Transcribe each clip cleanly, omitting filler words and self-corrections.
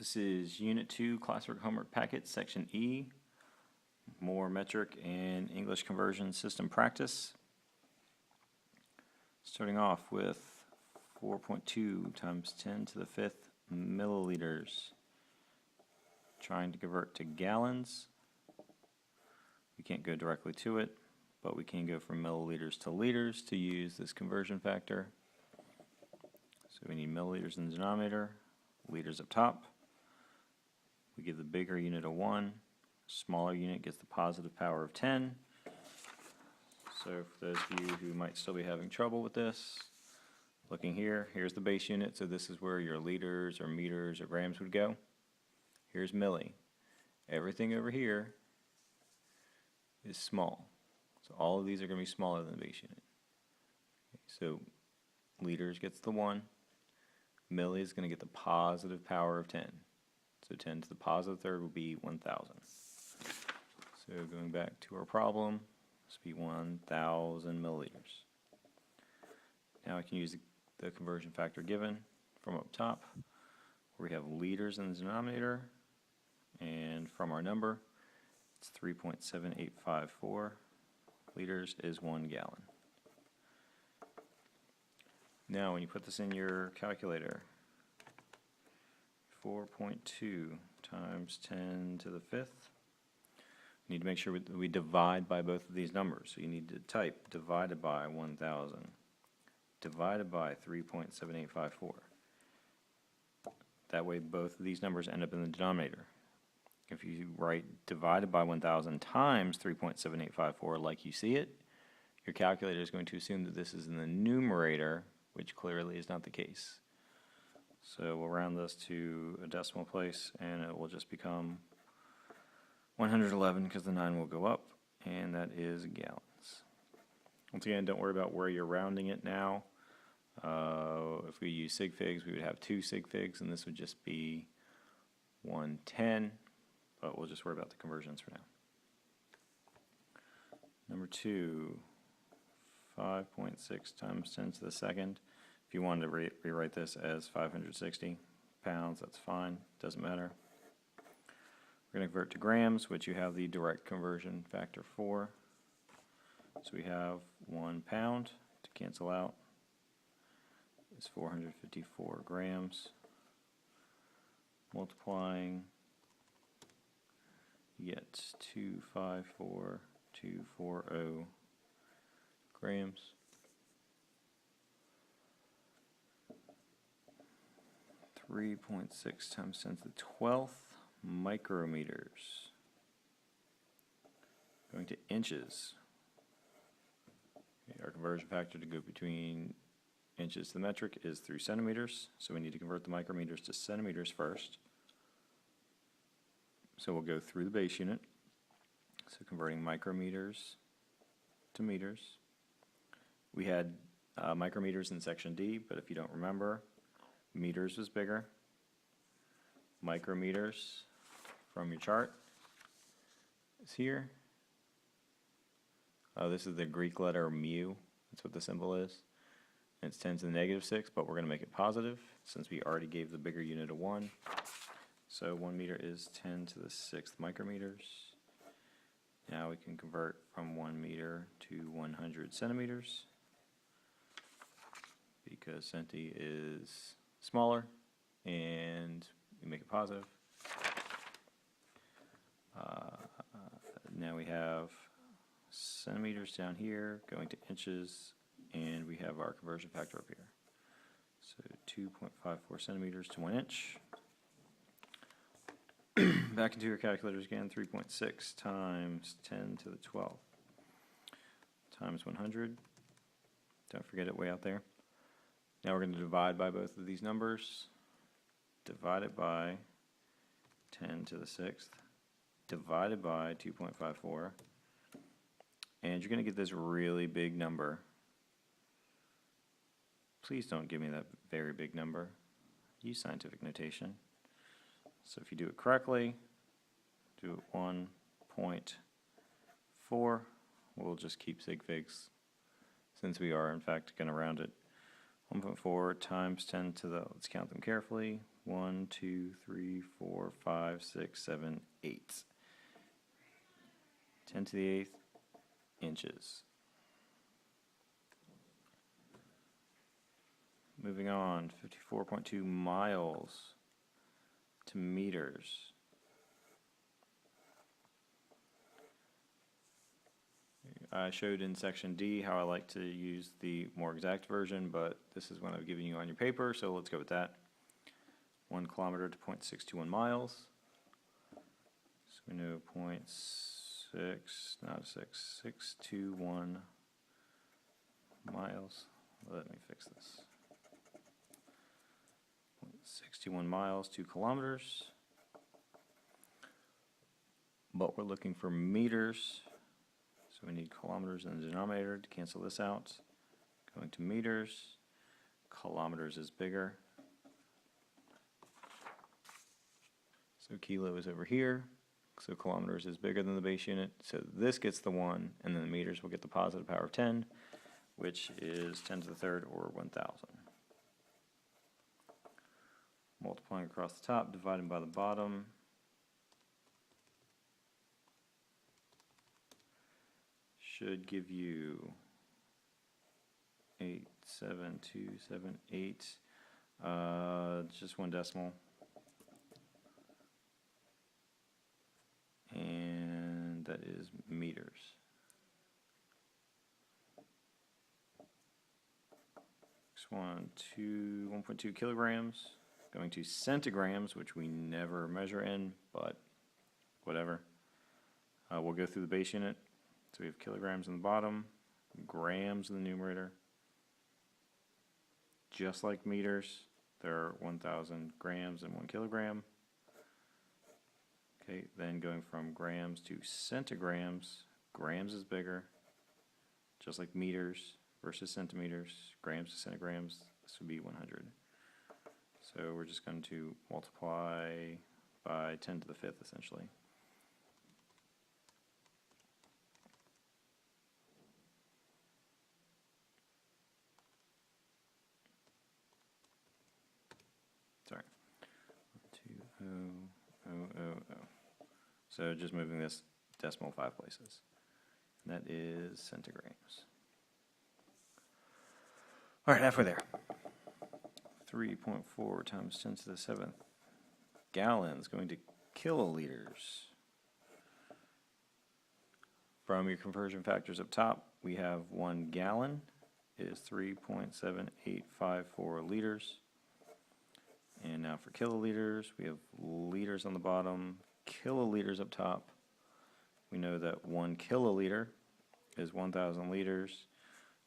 This is Unit 2, Classwork Homework Packet, Section E, more metric and English conversion system practice. Starting off with 4.2 times 10 to the 5th milliliters. Trying to convert to gallons. We can't go directly to it, but we can go from milliliters to liters to use this conversion factor. So we need milliliters in the denominator, liters up top. We give the bigger unit a 1, smaller unit gets the positive power of 10. So for those of you who might still be having trouble with this, looking here, here's the base unit, so this is where your liters or meters or grams would go. Here's milli. Everything over here is small. So all of these are going to be smaller than the base unit. So liters gets the 1. Milli is going to get the positive power of 10. So 10 to the positive third will be 1,000. So going back to our problem, this will be 1,000 milliliters. Now I can use the conversion factor given from up top, where we have liters in the denominator, and from our number, it's 3.7854 liters is 1 gallon. Now when you put this in your calculator, 4.2 times 10 to the 5th. You need to make sure we divide by both of these numbers. So you need to type divided by 1,000 divided by 3.7854. That way both of these numbers end up in the denominator. If you write divided by 1,000 times 3.7854 like you see it, your calculator is going to assume that this is in the numerator, which clearly is not the case. So we'll round this to a decimal place, and it will just become 111 because the 9 will go up, and that is gallons. Once again, don't worry about where you're rounding it now. If we use sig figs, we would have 2 sig figs, and this would just be 110, but we'll just worry about the conversions for now. Number 2, 5.6 times 10 to the second. If you wanted to rewrite this as 560 pounds, that's fine, doesn't matter. We're going to convert to grams, which you have the direct conversion factor for. So we have 1 pound to cancel out is 454 grams. Multiplying, you get 254,240 grams. 3.6 times 10 to the 12th micrometers. Going to inches. Okay, our conversion factor to go between inches to the metric is through centimeters, so we need to convert the micrometers to centimeters first. So we'll go through the base unit. So converting micrometers to meters. We had micrometers in section D, but if you don't remember, meters was bigger. Micrometers from your chart is here. This is the Greek letter mu. That's what the symbol is. And it's 10 to the negative 6, but we're going to make it positive since we already gave the bigger unit a 1. So 1 meter is 10 to the 6th micrometers. Now we can convert from 1 meter to 100 centimeters because centi is smaller, and we make it positive. Now we have centimeters down here going to inches, and we have our conversion factor up here. So 2.54 centimeters to 1 inch. Back into your calculators again, 3.6 times 10 to the 12th times 100. Don't forget it way out there. Now we're going to divide by both of these numbers. Divide it by 10 to the 6th, divided by 2.54, and you're going to get this really big number. Please don't give me that very big number. Use scientific notation. So if you do it correctly, do it 1.4, we'll just keep sig figs since we are in fact going to round it. 1.4 times 10 to the, let's count them carefully, 1, 2, 3, 4, 5, 6, 7, 8. 10 to the 8th inches. Moving on, 54.2 miles to meters. I showed in section D how I like to use the more exact version, but this is what I've given you on your paper, so let's go with that. 1 kilometer to 0.621 miles. So we know 621 miles. Let me fix this. 0.621 miles, 2 kilometers. But we're looking for meters. So we need kilometers in the denominator to cancel this out. Going to meters, kilometers is bigger. So kilo is over here, so kilometers is bigger than the base unit. So this gets the 1, and then the meters will get the positive power of 10, which is 10 to the 3rd, or 1,000. Multiplying across the top, dividing by the bottom. Should give you 87278. Just one decimal. And that is meters. Next one, 1.2 kilograms. Going to centigrams, which we never measure in, but whatever. We'll go through the base unit. So we have kilograms in the bottom, grams in the numerator. Just like meters, there are 1,000 grams and 1 kilogram. Okay, then going from grams to centigrams, grams is bigger. Just like meters versus centimeters, grams to centigrams, this would be 100. So we're just going to multiply by 10 to the 5th, essentially. Sorry. 2,0,0,0,0. So just moving this decimal 5 places. And that is centigrams. All right, halfway there. 3.4 times 10 to the 7th gallons, going to kiloliters. From your conversion factors up top, we have 1 gallon is 3.7854 liters. And now for kiloliters, we have liters on the bottom, kiloliters up top. We know that 1 kiloliter is 1,000 liters,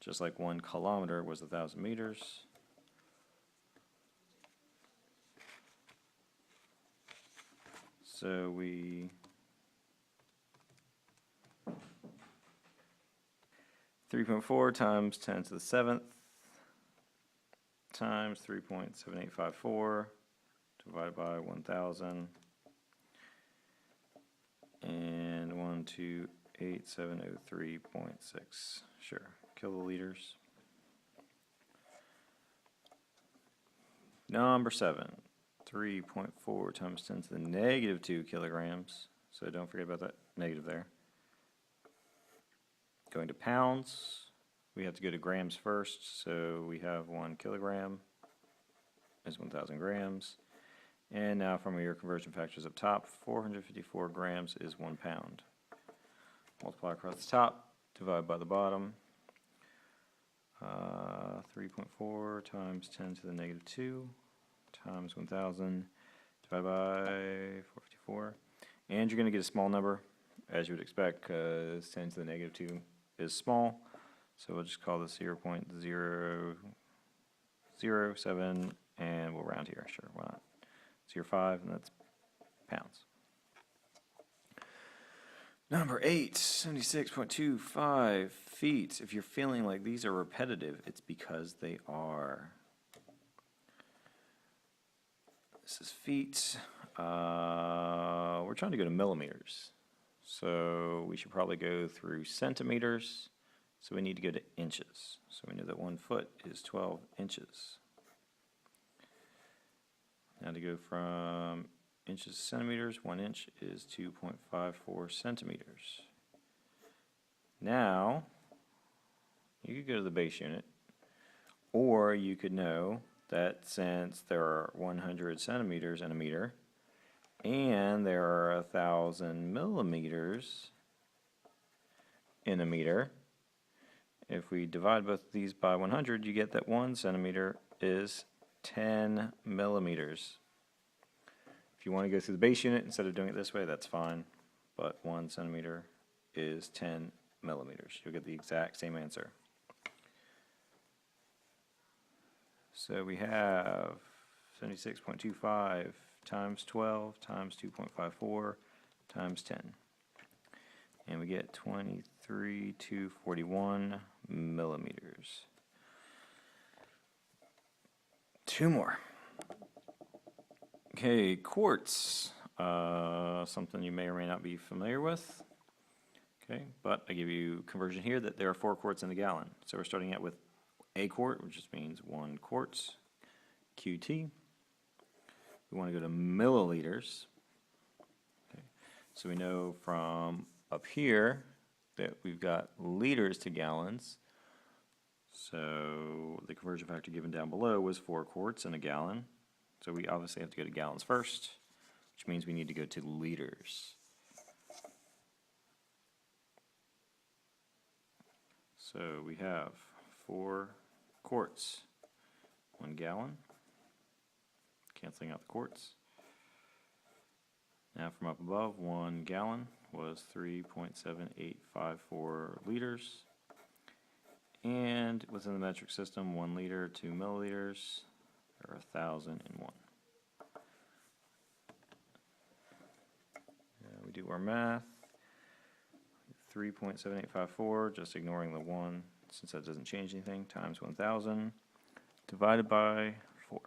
just like 1 kilometer was 1,000 meters. So we 3.4 times 10 to the 7th times 3.7854 divided by 1,000 and 128,703.6, sure, kiloliters. Number 7, 3.4 times 10 to the negative 2 kilograms, so don't forget about that negative there. Going to pounds, we have to go to grams first, so we have 1 kilogram is 1,000 grams. And now from your conversion factors up top, 454 grams is 1 pound. Multiply across the top, divide by the bottom. 3.4 times 10 to the negative 2 times 1,000 divided by 454. And you're going to get a small number, as you would expect, because 10 to the negative 2 is small. So we'll just call this 0.007, and we'll round here. Sure, why not? 0.5, and that's pounds. Number 8, 76.25 feet. If you're feeling like these are repetitive, it's because they are. This is feet. We're trying to go to millimeters. So we should probably go through centimeters. So we need to go to inches. So we know that 1 foot is 12 inches. Now to go from inches to centimeters, 1 inch is 2.54 centimeters. Now, you could go to the base unit, or you could know that since there are 100 centimeters in a meter, and there are 1,000 millimeters in a meter, if we divide both of these by 100, you get that 1 centimeter is 10 millimeters. If you want to go through the base unit instead of doing it this way, that's fine, but 1 centimeter is 10 millimeters. You'll get the exact same answer. So we have 76.25 times 12 times 2.54 times 10. And we get 23,241 millimeters. 2 more. Okay, quarts. Something you may or may not be familiar with. Okay, but I give you conversion here that there are 4 quarts in a gallon. So we're starting out with a quart, which just means 1 quarts, QT. We want to go to milliliters. Okay. So we know from up here that we've got liters to gallons. So the conversion factor given down below was 4 quarts in a gallon. So we obviously have to go to gallons first, which means we need to go to liters. So we have 4 quarts, 1 gallon, canceling out the quarts. Now from up above, 1 gallon was 3.7854 liters. And within the metric system, 1 liter, 2 milliliters, there are 1,001. We do our math. 3.7854, just ignoring the 1, since that doesn't change anything, times 1,000, divided by 4.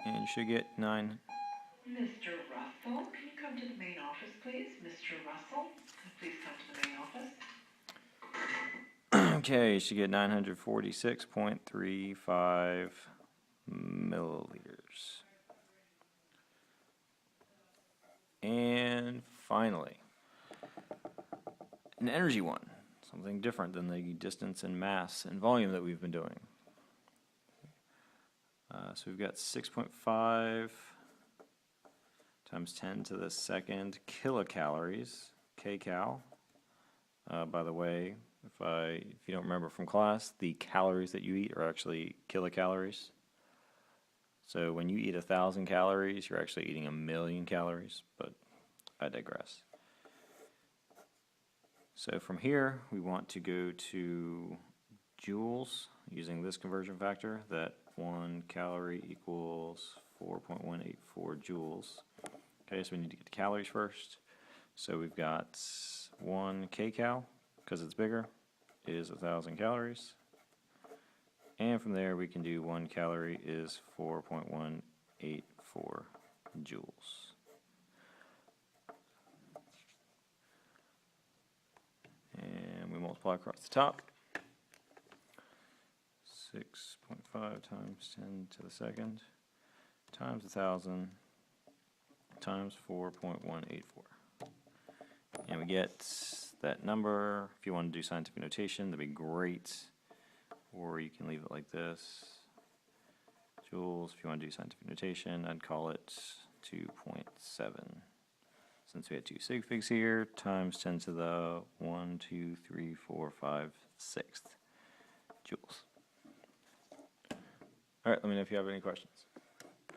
And you should get 9. Mr. Russell, can you come to the main office, please? Mr. Russell, please come to the main office. Okay, you should get 946.35 milliliters. And finally, an energy one, something different than the distance and mass and volume that we've been doing. So we've got 6.5 times 10 to the second kilocalories, kcal. By the way, if you don't remember from class, the calories that you eat are actually kilocalories. So when you eat 1,000 calories, you're actually eating 1,000,000 calories, but I digress. So from here, we want to go to joules using this conversion factor, that 1 calorie equals 4.184 joules. Okay, so we need to get the calories first. So we've got 1 kcal, because it's bigger, is 1,000 calories. And from there, we can do 1 calorie is 4.184 joules. And we multiply across the top. 6.5 times 10 to the second times 1,000 times 4.184. And we get that number. If you want to do scientific notation, that'd be great. Or you can leave it like this. Joules, if you want to do scientific notation, I'd call it 2.7. Since we had 2 sig figs here, times 10 to the 1, 2, 3, 4, 5, 6th joules. All right, let me know if you have any questions.